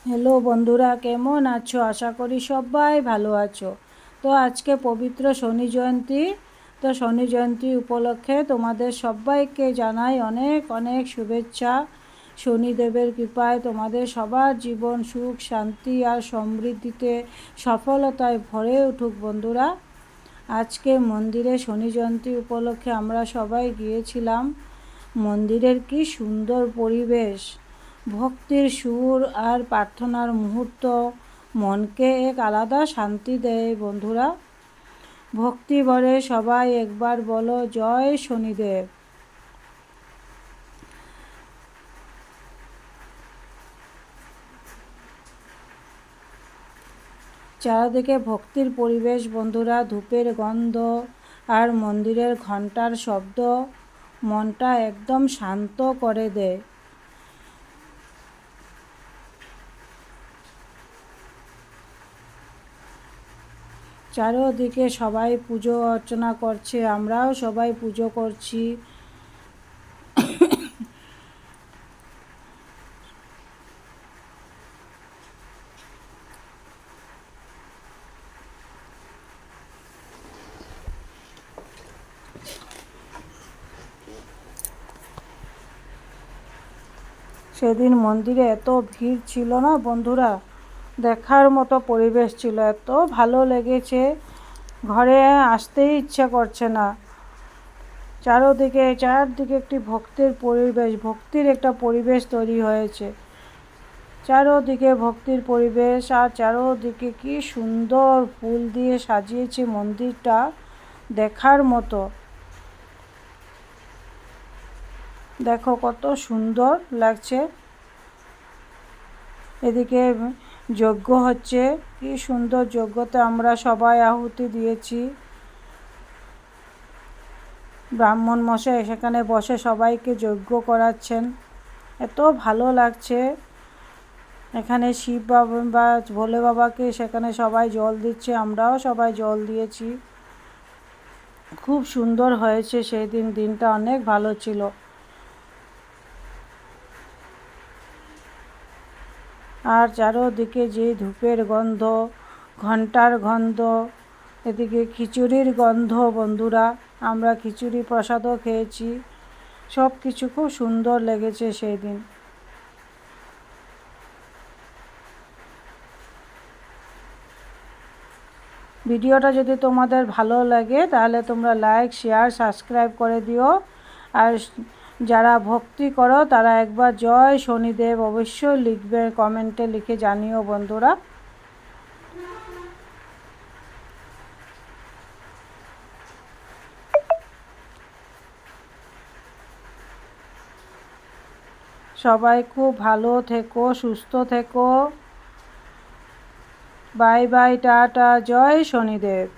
Hello বন্ধুরা, কেমন আছো? আশা করি সবাই ভালো আছো। তো আজকে পবিত্র শনি জয়ন্তী। তো শনি জয়ন্তী উপলক্ষে তোমাদের সবাইকে জানাই অনেক অনেক শুভেচ্ছা। শনিদেবের কৃপায় তোমাদের সবার জীবন সুখ শান্তি আর সমৃদ্ধিতে সফলতায় ভরে উঠুক বন্ধুরা। আজকে মন্দিরে শনি জয়ন্তী উপলক্ষে আমরা সবাই গিয়েছিলাম। মন্দিরের কি সুন্দর পরিবেশ, ভক্তির সুর আর প্রার্থনার মুহূর্ত মনকে এক আলাদা শান্তি দেয় বন্ধুরা। ভক্তি ভরে সবাই একবার বলো, জয় শনিদেব। চারিদিকে ভক্তির পরিবেশ বন্ধুরা, ধূপের গন্ধ আর মন্দিরের ঘণ্টার শব্দ মনটা একদম শান্ত করে দেয়। চারিদিকে সবাই পুজো অর্চনা করছে, আমরাও সবাই পুজো করছি। সেদিন মন্দিরে এত ভিড় ছিল না বন্ধুরা, দেখার মতো পরিবেশ ছিল, এত ভালো লেগেছে, ঘরে আসতেই ইচ্ছা করছে না। চারদিকে একটি ভক্তির পরিবেশ, ভক্তির একটা পরিবেশ তৈরি হয়েছে। চারদিকে ভক্তির পরিবেশ, আর চারদিকে কি সুন্দর ফুল দিয়ে সাজিয়েছে মন্দিরটা, দেখার মতো। দেখো কত সুন্দর লাগছে। এদিকে যজ্ঞ হচ্ছে, কি সুন্দর যজ্ঞতে আমরা সবাই আহুতি দিয়েছি। ব্রাহ্মণ মশাই সেখানে বসে সবাইকে যজ্ঞ করাচ্ছেন, এত ভালো লাগছে। এখানে শিব বাবা বা ভোলে বাবাকে সেখানে সবাই জল দিচ্ছে, আমরাও সবাই জল দিয়েছি। খুব সুন্দর হয়েছে সেই দিনটা অনেক ভালো ছিল। আর চারোদিকে যে ধূপের গন্ধ, ঘণ্টার গন্ধ, এদিকে খিচুড়ির গন্ধ বন্ধুরা, আমরা খিচুড়ি প্রসাদও খেয়েছি। সব কিছু খুব সুন্দর লেগেছে সেই দিন। ভিডিওটা যদি তোমাদের ভালো লাগে তাহলে তোমরা লাইক শেয়ার সাবস্ক্রাইব করে দিও। আর যারা ভক্তি করো তারা একবার জয় শনিদেব অবশ্যই লিখবে, কমেন্টে লিখে জানিও বন্ধুরা। সবাই খুব ভালো থেকো, সুস্থ থেকো। বাই বাই, টাটা, জয় শনিদেব।